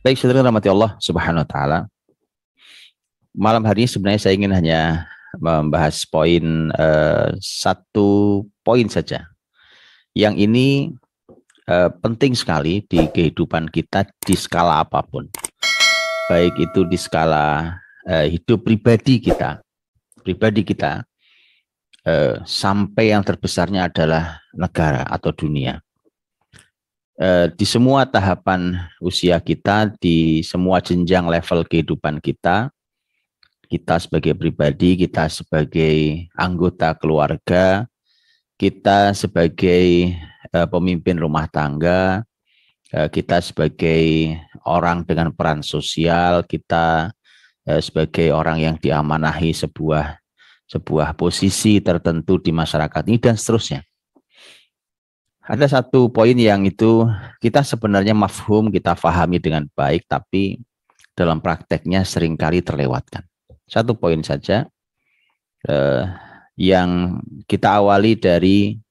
Baik, saudara rahmati Allah Subhanahu wa taala. Malam hari ini sebenarnya saya ingin hanya membahas satu poin saja. Yang ini penting sekali di kehidupan kita di skala apapun. Baik itu di skala hidup pribadi kita sampai yang terbesarnya adalah negara atau dunia. Di semua tahapan usia kita, di semua jenjang level kehidupan kita sebagai pribadi, kita sebagai anggota keluarga, kita sebagai pemimpin rumah tangga, kita sebagai orang dengan peran sosial, kita sebagai orang yang diamanahi sebuah posisi tertentu di masyarakat ini, dan seterusnya. Ada satu poin yang itu kita sebenarnya mafhum, kita fahami dengan baik, tapi dalam prakteknya seringkali terlewatkan. Satu poin saja yang kita awali dari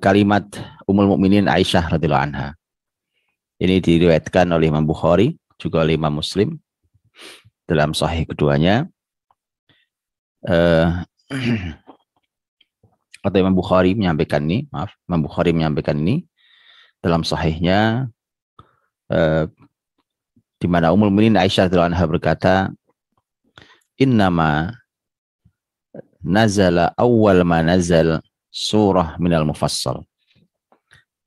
kalimat Ummul Mukminin Aisyah radhiyallahu anha. Ini diriwayatkan oleh Imam Bukhari, juga oleh Imam Muslim dalam sahih keduanya. Atau Imam Bukhari menyampaikan ini, dalam sahihnya, di mana Ummul Mukminin Aisyah radhiyallahu anha berkata, innama nazala awwal ma nazal surah minal mufassal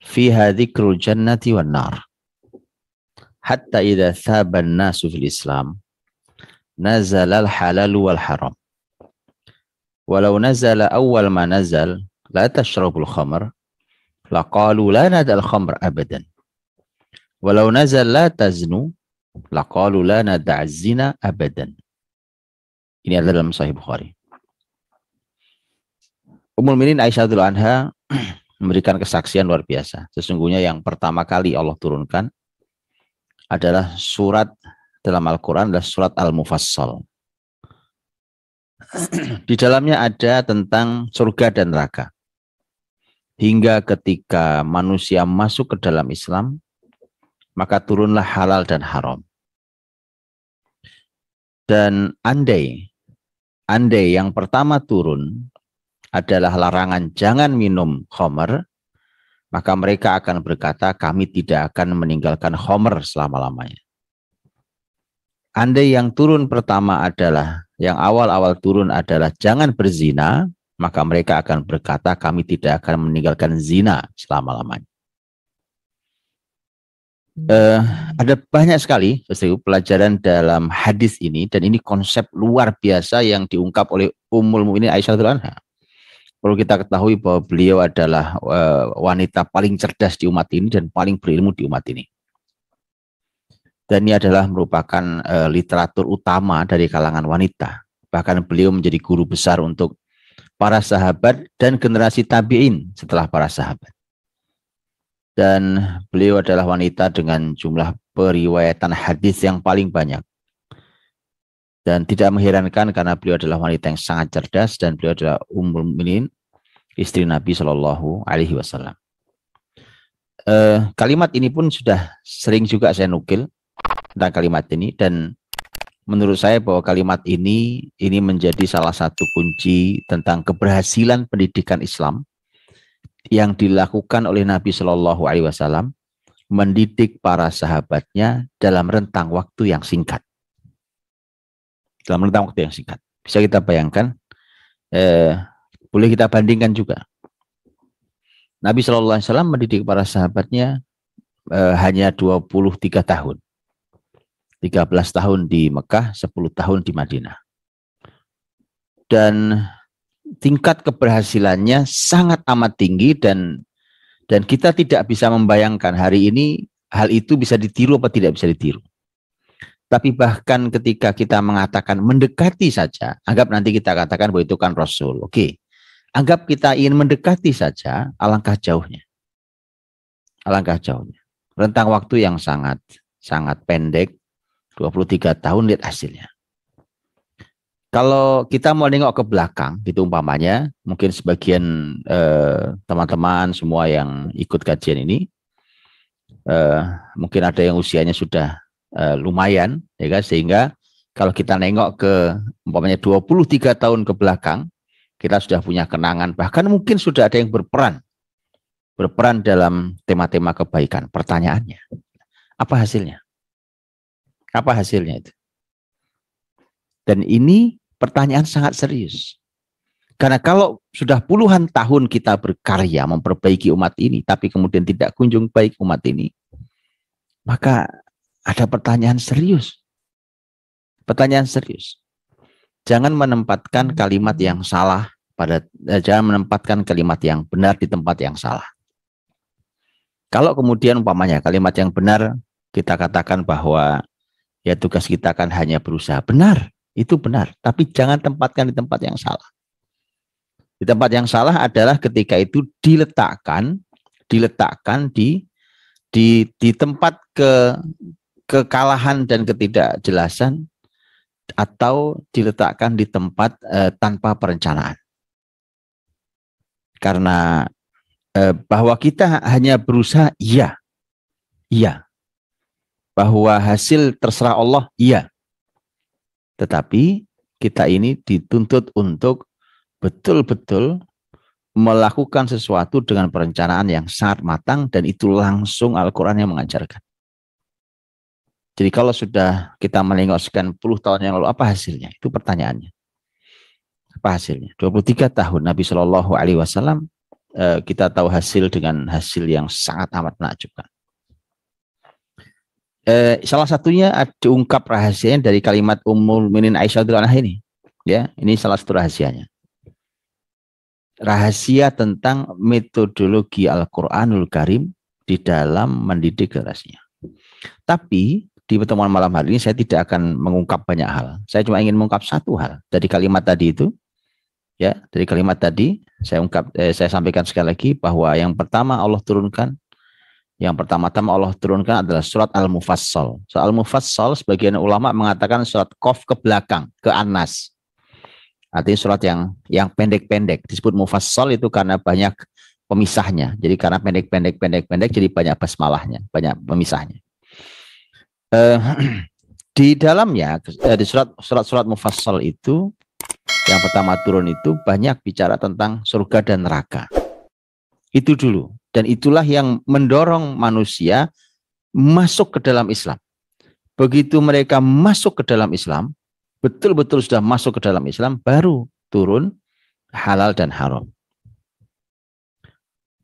fiha dzikrul jannati wan nar hatta idza thaba an-nasu fil Islam nazala al-halal wal haram. Walau nazala awal ma nazal la tashrabul khamr laqalu la nadal khamr abadan. Walau nazal la taznu laqalu la nada'az zina abadan. Ini adalah dalam Sahih Bukhari. Ummul Mukminin Aisyah radhiyallahu anha memberikan kesaksian luar biasa. Sesungguhnya yang pertama kali Allah turunkan adalah surat dalam Al-Quran, adalah surat Al-Mufassal. Di dalamnya ada tentang surga dan neraka. Hingga ketika manusia masuk ke dalam Islam, maka turunlah halal dan haram. Dan andai yang pertama turun adalah larangan jangan minum khamr, maka mereka akan berkata, kami tidak akan meninggalkan khamr selama-lamanya. Andai yang turun pertama adalah, yang awal-awal turun adalah jangan berzina, maka mereka akan berkata, kami tidak akan meninggalkan zina selama-lamanya. Ada banyak sekali pelajaran dalam hadis ini, dan ini konsep luar biasa yang diungkap oleh Ummul Mukminin Aisyah radhiyallahu anha. Perlu kita ketahui bahwa beliau adalah wanita paling cerdas di umat ini dan paling berilmu di umat ini. Dan ini adalah merupakan literatur utama dari kalangan wanita. Bahkan beliau menjadi guru besar untuk para sahabat dan generasi tabi'in setelah para sahabat. Dan beliau adalah wanita dengan jumlah periwayatan hadis yang paling banyak. Dan tidak mengherankan karena beliau adalah wanita yang sangat cerdas, dan beliau adalah Ummul Mukminin, istri Nabi Shallallahu Alaihi Wasallam. Kalimat ini pun sudah sering juga saya nukil tentang kalimat ini, dan menurut saya bahwa kalimat ini menjadi salah satu kunci tentang keberhasilan pendidikan Islam yang dilakukan oleh Nabi Shallallahu Alaihi Wasallam, mendidik para sahabatnya dalam rentang waktu yang singkat. Bisa kita bayangkan, boleh kita bandingkan juga. Nabi Shallallahu Alaihi Wasallam mendidik para sahabatnya hanya 23 tahun. 13 tahun di Mekah, 10 tahun di Madinah. Dan tingkat keberhasilannya sangat amat tinggi, dan kita tidak bisa membayangkan hari ini hal itu bisa ditiru atau tidak bisa ditiru. Tapi bahkan ketika kita mengatakan mendekati saja, anggap nanti kita katakan bahwa itu kan Rasul. Oke. Anggap kita ingin mendekati saja, alangkah jauhnya. Rentang waktu yang sangat pendek, 23 tahun, lihat hasilnya. Kalau kita mau nengok ke belakang, gitu umpamanya, mungkin sebagian teman-teman semua yang ikut kajian ini, Mungkin ada yang usianya sudah lumayan, ya kan? Sehingga kalau kita nengok ke umpamanya 23 tahun ke belakang, kita sudah punya kenangan, bahkan mungkin sudah ada yang berperan dalam tema-tema kebaikan. Pertanyaannya, apa hasilnya? Apa hasilnya itu? Dan ini pertanyaan sangat serius. Karena kalau sudah puluhan tahun kita berkarya memperbaiki umat ini, tapi kemudian tidak kunjung baik umat ini, maka ada pertanyaan serius. Pertanyaan serius. Jangan menempatkan kalimat yang salah jangan menempatkan kalimat yang benar di tempat yang salah. Kalau kemudian umpamanya kalimat yang benar kita katakan bahwa ya tugas kita kan hanya berusaha, benar, itu benar, tapi jangan tempatkan di tempat yang salah. Di tempat yang salah adalah ketika itu diletakkan di tempat kekalahan dan ketidakjelasan, atau diletakkan di tempat tanpa perencanaan. Karena bahwa kita hanya berusaha, iya. Bahwa hasil terserah Allah, iya. Tetapi kita ini dituntut untuk betul-betul melakukan sesuatu dengan perencanaan yang sangat matang, dan itu langsung Al-Quran yang mengajarkan. Jadi kalau sudah kita menengok sekian puluh tahun yang lalu, apa hasilnya? Itu pertanyaannya. Apa hasilnya? 23 tahun Nabi Shallallahu Alaihi Wasallam, kita tahu hasil dengan hasil yang sangat amat menakjubkan. Salah satunya diungkap rahasianya dari kalimat Ummul Mukminin Aisyah radhiyallahu anha ini. Ya, ini salah satu rahasianya. Rahasia tentang metodologi Al-Quranul Karim di dalam mendidik generasinya. Tapi di pertemuan malam hari ini saya tidak akan mengungkap banyak hal. Saya cuma ingin mengungkap satu hal dari kalimat tadi itu. Ya, dari kalimat tadi saya sampaikan sekali lagi bahwa yang pertama Allah turunkan adalah surat Al-Mufassal. Surat Al-Mufassal sebagian ulama mengatakan surat Qaf ke belakang, ke An-Nas. Artinya surat yang pendek-pendek. Disebut Mufassal itu karena banyak pemisahnya. Jadi karena pendek jadi banyak basmalahnya, banyak pemisahnya. Di dalamnya di surat Mufassal itu yang pertama turun itu banyak bicara tentang surga dan neraka. Itu dulu, dan itulah yang mendorong manusia masuk ke dalam Islam. Begitu mereka masuk ke dalam Islam, betul-betul sudah masuk ke dalam Islam, baru turun halal dan haram.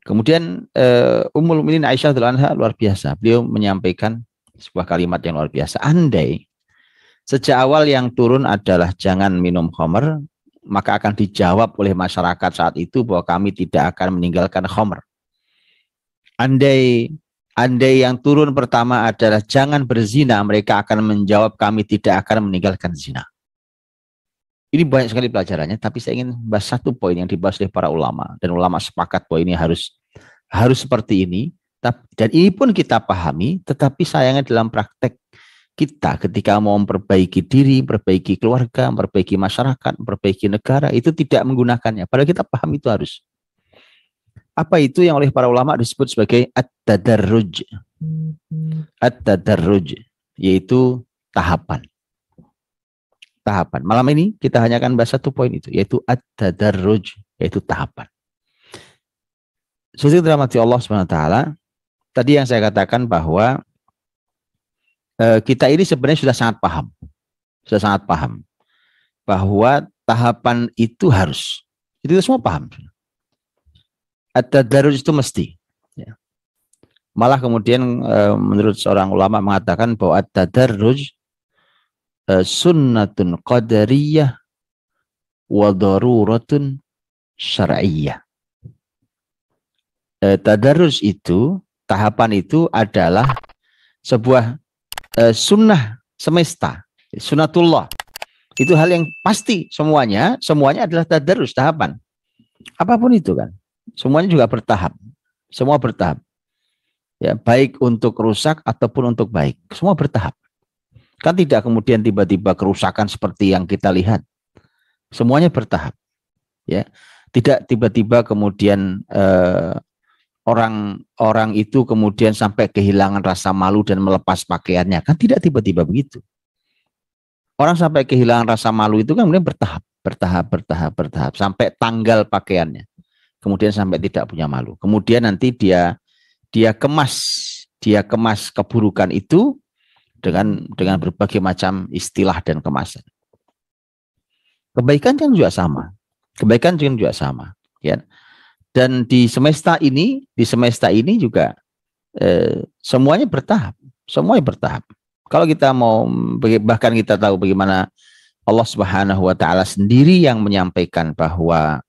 Kemudian Ummul Mukminin Aisyah radhiyallahu anha luar biasa. Beliau menyampaikan sebuah kalimat yang luar biasa. Andai sejak awal yang turun adalah jangan minum khamr, maka akan dijawab oleh masyarakat saat itu bahwa kami tidak akan meninggalkan khamr. Andai yang turun pertama adalah jangan berzina, mereka akan menjawab kami tidak akan meninggalkan zina. Ini banyak sekali pelajarannya, tapi saya ingin bahas satu poin yang dibahas oleh para ulama, dan ulama sepakat bahwa ini harus seperti ini. Dan ini pun kita pahami, tetapi sayangnya dalam praktek kita ketika mau memperbaiki diri, memperbaiki keluarga, memperbaiki masyarakat, memperbaiki negara, itu tidak menggunakannya. Padahal kita paham itu harus. Apa itu yang oleh para ulama disebut sebagai at-tadarruj. At-tadarruj, yaitu tahapan. Malam ini kita hanya akan bahas satu poin itu, yaitu at-tadarruj, yaitu tahapan. Sesuai dirahmati Allah SWT, tadi yang saya katakan bahwa kita ini sebenarnya sudah sangat paham bahwa tahapan itu harus, itu semua paham. At-tadarruj itu mesti. Ya. Malah kemudian menurut seorang ulama mengatakan bahwa at-tadarruj sunnatun qadariyah wa daruratun syar'iyyah. Tadarruj itu, tahapan itu adalah sebuah sunnah semesta, sunnatullah. Itu hal yang pasti, semuanya adalah tadarruj, tahapan. Apapun itu kan, semuanya juga bertahap, semua bertahap. Ya, baik untuk rusak ataupun untuk baik, semua bertahap. Kan tidak kemudian tiba-tiba kerusakan seperti yang kita lihat. Semuanya bertahap. Ya, tidak tiba-tiba kemudian orang itu kemudian sampai kehilangan rasa malu dan melepas pakaiannya? Kan tidak tiba-tiba begitu. Orang sampai kehilangan rasa malu itu kan kemudian bertahap sampai tanggal pakaiannya. Kemudian sampai tidak punya malu. Kemudian nanti dia kemas keburukan itu dengan berbagai macam istilah dan kemasan. Kebaikan kan juga sama. Kebaikan juga sama, ya. Dan di semesta ini juga semuanya bertahap. Kalau kita mau, bahkan kita tahu bagaimana Allah Subhanahu wa taala sendiri yang menyampaikan bahwa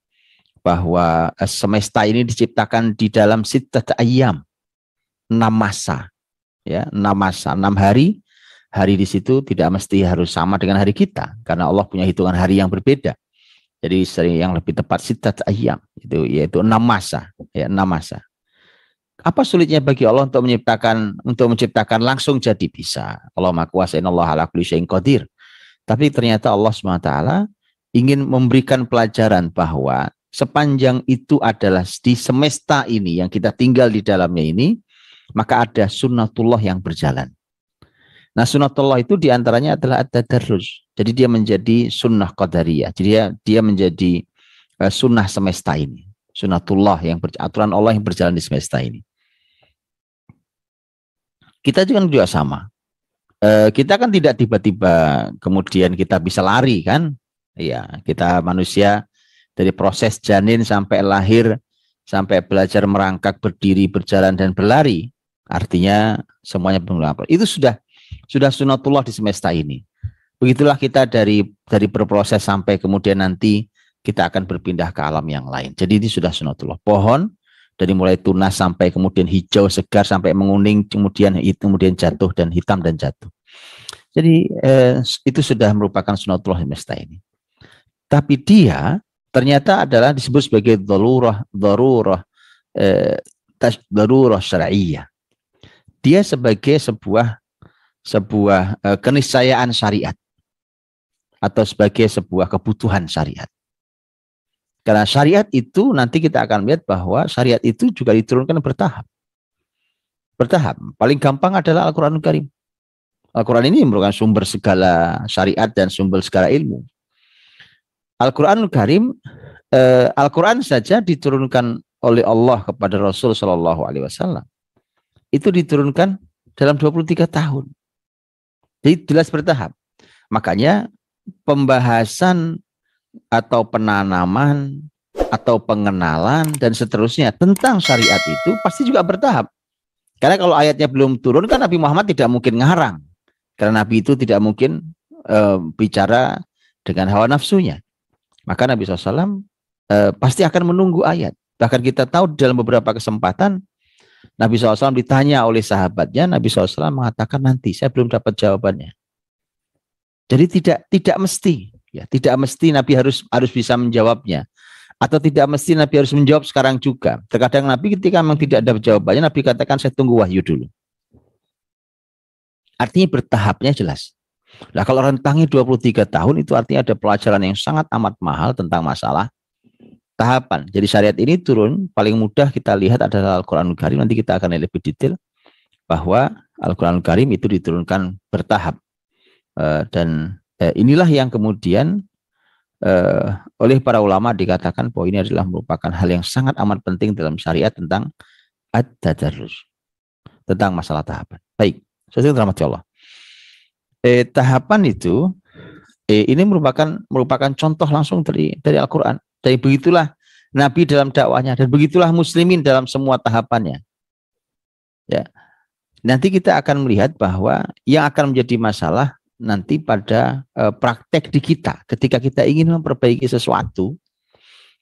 semesta ini diciptakan di dalam sittat ayyam, 6 masa, ya, 6 masa, 6 hari. Hari di situ tidak mesti harus sama dengan hari kita, karena Allah punya hitungan hari yang berbeda. Jadi yang lebih tepat sittat ayyam, itu yaitu 6 masa, ya, 6 masa. Apa sulitnya bagi Allah untuk menciptakan langsung jadi? Bisa. Allah Maha Kuasa, innallaha ala kulli syai'in qadir. Tapi ternyata Allah SWT ingin memberikan pelajaran bahwa sepanjang itu adalah di semesta ini yang kita tinggal di dalamnya ini, maka ada sunnatullah yang berjalan. Nah, sunnatullah itu diantaranya adalah at-tadarruj. Jadi dia menjadi sunnah qadariyah. Jadi dia menjadi sunnah semesta ini. Sunnatullah, aturan Allah yang berjalan di semesta ini. Kita juga sama. Kita kan tidak tiba-tiba kemudian kita bisa lari, kan? Iya, kita manusia dari proses janin sampai lahir, sampai belajar merangkak, berdiri, berjalan, dan berlari. Artinya semuanya benar. Itu sudah sunatullah di semesta ini. Begitulah kita dari berproses sampai kemudian nanti kita akan berpindah ke alam yang lain. Jadi ini sudah sunatullah. Pohon dari mulai tunas sampai kemudian hijau segar sampai menguning, kemudian jatuh dan hitam dan jatuh. Jadi itu sudah merupakan sunatullah di semesta ini. Tapi dia ternyata adalah disebut sebagai darurah syar'iyyah. Dia sebagai sebuah keniscayaan syariat atau sebagai sebuah kebutuhan syariat. Karena syariat itu nanti kita akan lihat bahwa syariat itu juga diturunkan bertahap. Paling gampang adalah Al-Quranul Karim. Al-Quran ini merupakan sumber segala syariat dan sumber segala ilmu. Al-Quranul Karim, Al-Quran saja diturunkan oleh Allah kepada Rasul Shallallahu Alaihi Wasallam. Itu diturunkan dalam 23 tahun. Jadi jelas bertahap. Makanya pembahasan atau penanaman atau pengenalan dan seterusnya tentang syariat itu pasti juga bertahap. Karena kalau ayatnya belum turun kan Nabi Muhammad tidak mungkin ngarang. Karena Nabi itu tidak mungkin bicara dengan hawa nafsunya. Maka Nabi SAW pasti akan menunggu ayat. Bahkan kita tahu dalam beberapa kesempatan Nabi SAW ditanya oleh sahabatnya, Nabi SAW mengatakan nanti, saya belum dapat jawabannya. Jadi tidak mesti, ya, tidak mesti Nabi harus bisa menjawabnya, atau tidak mesti Nabi harus menjawab sekarang juga. Terkadang Nabi ketika memang tidak ada jawabannya, Nabi katakan saya tunggu wahyu dulu. Artinya bertahapnya jelas. Nah, kalau rentangnya 23 tahun itu artinya ada pelajaran yang sangat amat mahal tentang masalah tahapan. Jadi syariat ini turun, paling mudah kita lihat adalah Al-Quranul Karim. Nanti kita akan lebih detail bahwa Al-Quranul Karim itu diturunkan bertahap. Dan inilah yang kemudian oleh para ulama dikatakan bahwa ini adalah merupakan hal yang sangat amat penting dalam syariat tentang at-tadarruj, tentang masalah tahapan. Baik, sesuai rahmat Allah. Tahapan itu ini merupakan contoh langsung dari Al-Quran. Dan begitulah Nabi dalam dakwahnya, dan begitulah muslimin dalam semua tahapannya. Ya. Nanti kita akan melihat bahwa yang akan menjadi masalah nanti pada praktek di kita. Ketika kita ingin memperbaiki sesuatu,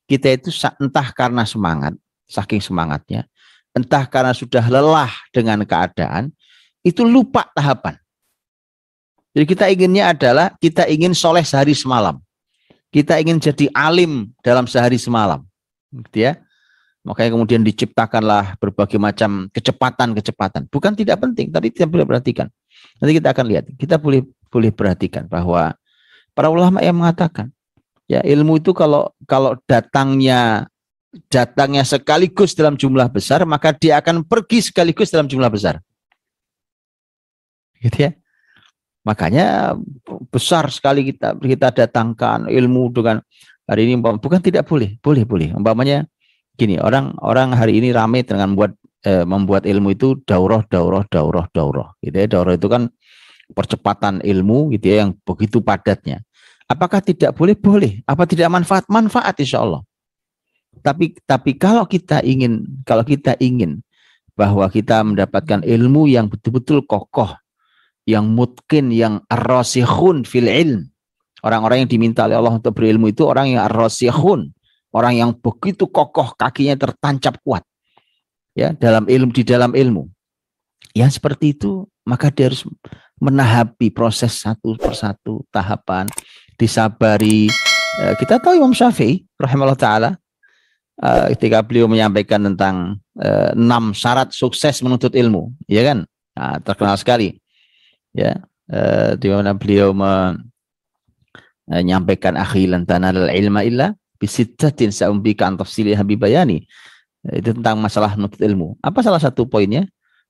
kita itu entah karena semangat, saking semangatnya, entah karena sudah lelah dengan keadaan, itu lupa tahapan. Jadi kita inginnya adalah, kita ingin soleh sehari semalam. Kita ingin jadi alim dalam sehari semalam, gitu ya. Makanya kemudian diciptakanlah berbagai macam kecepatan. Bukan tidak penting, tapi kita boleh perhatikan. Nanti kita akan lihat. Kita boleh perhatikan bahwa para ulama yang mengatakan, ya ilmu itu kalau datangnya datangnya sekaligus dalam jumlah besar, maka dia akan pergi sekaligus dalam jumlah besar. Gitu ya. Makanya besar sekali kita datangkan ilmu dengan hari ini, bukan tidak boleh, boleh. Umpamanya gini, orang hari ini ramai dengan membuat ilmu itu daurah. Gitu ya. Daurah itu kan percepatan ilmu gitu ya, yang begitu padatnya. Apakah tidak boleh? Boleh. Apa tidak manfaat? Manfaat insya Allah. Tapi kalau kita ingin bahwa kita mendapatkan ilmu yang betul-betul kokoh, yang mutqin, yang ar-rasikhun fil ilm. Orang-orang yang diminta oleh Allah untuk berilmu itu orang yang ar-rasikhun, orang yang begitu kokoh, kakinya tertancap kuat. Ya, di dalam ilmu. Yang seperti itu, maka dia harus menahapi proses satu persatu tahapan, disabari. Kita tahu Imam Syafi'i rahimahullah taala ketika beliau menyampaikan tentang 6 syarat sukses menuntut ilmu, ya kan? Nah, terkenal sekali. Ya, di mana beliau menyampaikan akhi lan tanalul ilma illa bisittatin sa'umbika an tafsili habibayani. Itu tentang masalah menuntut ilmu. Apa salah satu poinnya?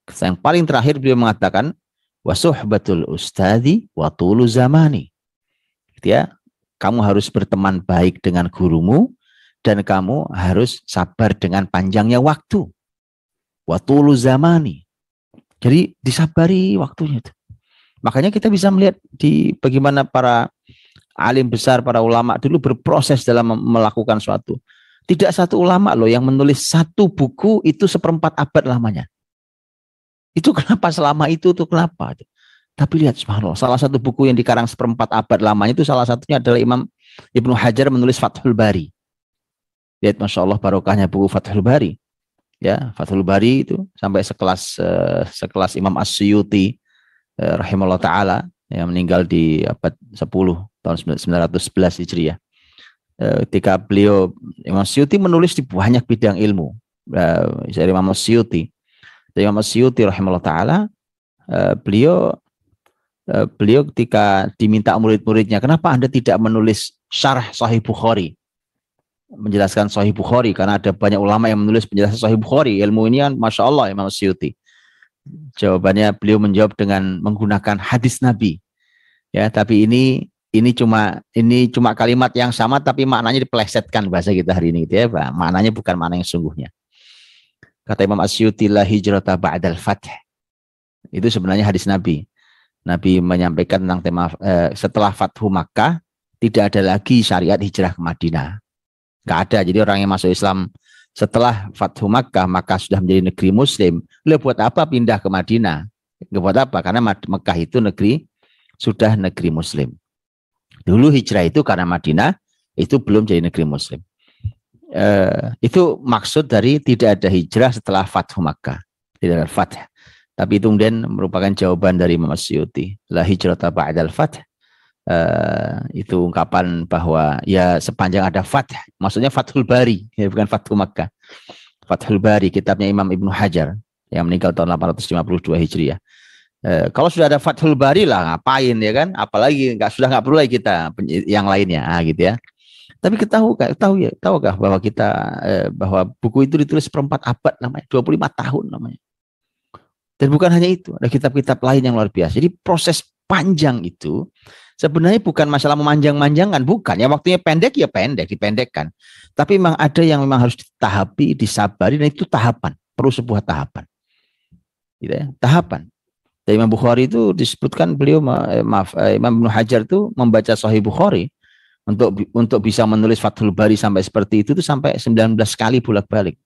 Yang paling terakhir beliau mengatakan wa suhbatul ustadi wa tulu zamani. Ya, kamu harus berteman baik dengan gurumu dan kamu harus sabar dengan panjangnya waktu. Wa tulu zamani. Jadi disabari waktunya itu. Makanya kita bisa melihat di bagaimana para alim besar, para ulama dulu berproses dalam melakukan suatu. Tidak satu ulama loh yang menulis satu buku itu 1/4 abad lamanya. Itu kenapa selama itu tuh kenapa? Tapi lihat subhanallah, salah satu buku yang dikarang 1/4 abad lamanya itu salah satunya adalah Imam Ibnu Hajar menulis Fathul Bari. Lihat Masya Allah barokahnya buku Fathul Bari. Ya, Fathul Bari itu sampai sekelas Imam As-Suyuti rahimahullah ta'ala yang meninggal di abad 10 tahun 911 Hijriah. Ketika beliau Imam Suyuti menulis di banyak bidang ilmu dari Imam Suyuti. Dari Imam Suyuti rahimahullah ta'ala beliau ketika diminta murid-muridnya, kenapa Anda tidak menulis syarah Sahih Bukhari, menjelaskan Sahih Bukhari, karena ada banyak ulama yang menulis penjelasan Sahih Bukhari, ilmu ini kan Masya Allah Imam Suyuti. Jawabannya beliau menjawab dengan menggunakan hadis Nabi. Ya, tapi ini cuma kalimat yang sama tapi maknanya dipelesetkan bahasa kita hari ini gitu ya, Pak. Maknanya bukan makna yang sungguhnya. Kata Imam Asyuti la hijrata ba'dal fath. Itu sebenarnya hadis Nabi. Nabi menyampaikan tentang tema setelah Fathu Makkah tidak ada lagi syariat hijrah ke Madinah. Enggak ada. Jadi orang yang masuk Islam setelah Fathu Makkah maka sudah menjadi negeri muslim. Lalu buat apa pindah ke Madinah? Buat apa? Karena Makkah itu sudah negeri muslim. Dulu hijrah itu karena Madinah itu belum jadi negeri muslim. Itu maksud dari tidak ada hijrah setelah Fathu Makkah. Tidak ada fath. Tapi itu kemudian merupakan jawaban dari Imam Suyuti. La hijrata ba'dal fath. Itu ungkapan bahwa ya sepanjang ada fath. Maksudnya Fathul Bari. Ya, bukan Fathu Makkah. Fathul Bari, kitabnya Imam Ibnu Hajar. Yang meninggal tahun 852 Hijriah. Kalau sudah ada Fathul Bari lah ngapain ya kan, apalagi nggak perlu lagi kita yang lainnya gitu ya. Tapi kita tahukah bahwa bahwa buku itu ditulis 1/4 abad namanya, 25 tahun namanya. Dan bukan hanya itu, ada kitab-kitab lain yang luar biasa. Jadi proses panjang itu sebenarnya bukan masalah memanjang-manjangkan, bukan. Ya waktunya pendek ya pendek, dipendekkan. Tapi memang ada yang memang harus ditahapi, disabari, dan itu tahapan, perlu sebuah tahapan. Gitu ya, tahapan. Dari Imam Bukhari itu disebutkan beliau Imam Ibnu Hajar itu membaca Sahih Bukhari untuk bisa menulis Fathul Bari sampai seperti itu sampai 19 kali bolak-balik.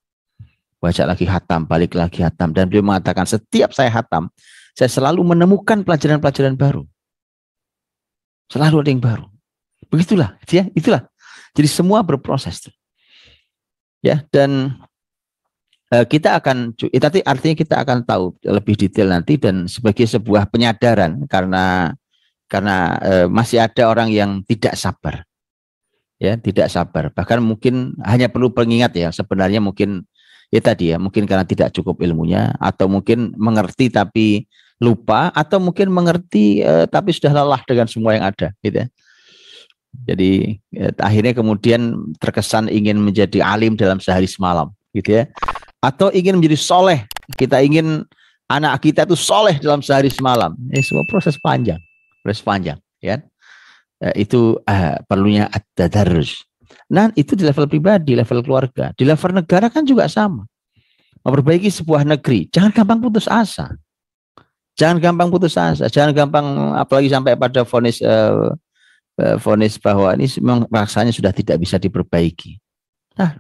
Baca lagi hatam, balik lagi hatam, dan beliau mengatakan setiap saya hatam, saya selalu menemukan pelajaran-pelajaran baru. Selalu ada yang baru. Begitulah, ya, itulah. Jadi semua berproses. Ya, dan kita akan artinya kita akan tahu lebih detail nanti dan sebagai sebuah penyadaran karena masih ada orang yang tidak sabar, ya tidak sabar, bahkan mungkin hanya perlu pengingat ya, sebenarnya mungkin ya tadi ya, mungkin karena tidak cukup ilmunya, atau mungkin mengerti tapi lupa, atau mungkin mengerti tapi sudah lelah dengan semua yang ada gitu ya. Jadi akhirnya kemudian terkesan ingin menjadi alim dalam sehari semalam, gitu ya. Atau ingin menjadi soleh, kita ingin anak kita itu soleh dalam sehari semalam. Ini semua proses panjang, ya. Itu perlunya at-tadarrus. Nah, itu di level pribadi, level keluarga. Di level negara kan juga sama. Memperbaiki sebuah negeri, jangan gampang putus asa. Jangan gampang putus asa, jangan gampang apalagi sampai pada vonis bahwa ini memang rasanya sudah tidak bisa diperbaiki. Nah,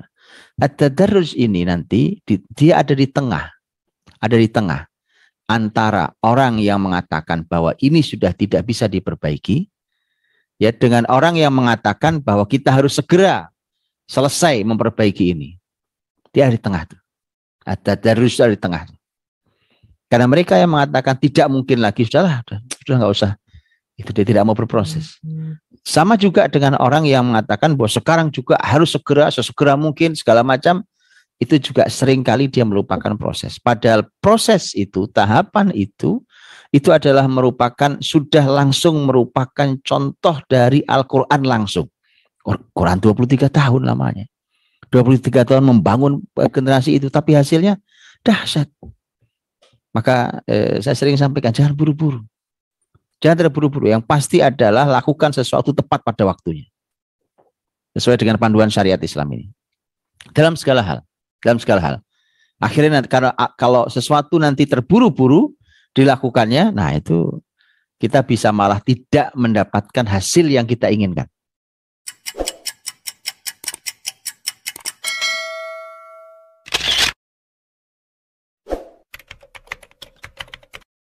at-tadarrus ini nanti dia ada di tengah antara orang yang mengatakan bahwa ini sudah tidak bisa diperbaiki, ya, dengan orang yang mengatakan bahwa kita harus segera selesai memperbaiki ini. Dia di tengah tuh. At-tadarrus di tengah. Karena mereka yang mengatakan tidak mungkin lagi, sudah nggak usah. Itu dia tidak mau berproses. Sama juga dengan orang yang mengatakan bahwa sekarang juga harus sesegera mungkin segala macam. Itu juga seringkali dia melupakan proses. Padahal proses itu, tahapan itu adalah sudah langsung merupakan contoh dari Al-Quran langsung. Quran 23 tahun lamanya. 23 tahun membangun generasi itu, tapi hasilnya dahsyat. Maka saya sering sampaikan, jangan buru-buru. Jangan terburu-buru. Yang pasti adalah lakukan sesuatu tepat pada waktunya. Sesuai dengan panduan syariat Islam ini. Dalam segala hal. Akhirnya kalau sesuatu nanti terburu-buru dilakukannya, nah itu kita bisa malah tidak mendapatkan hasil yang kita inginkan.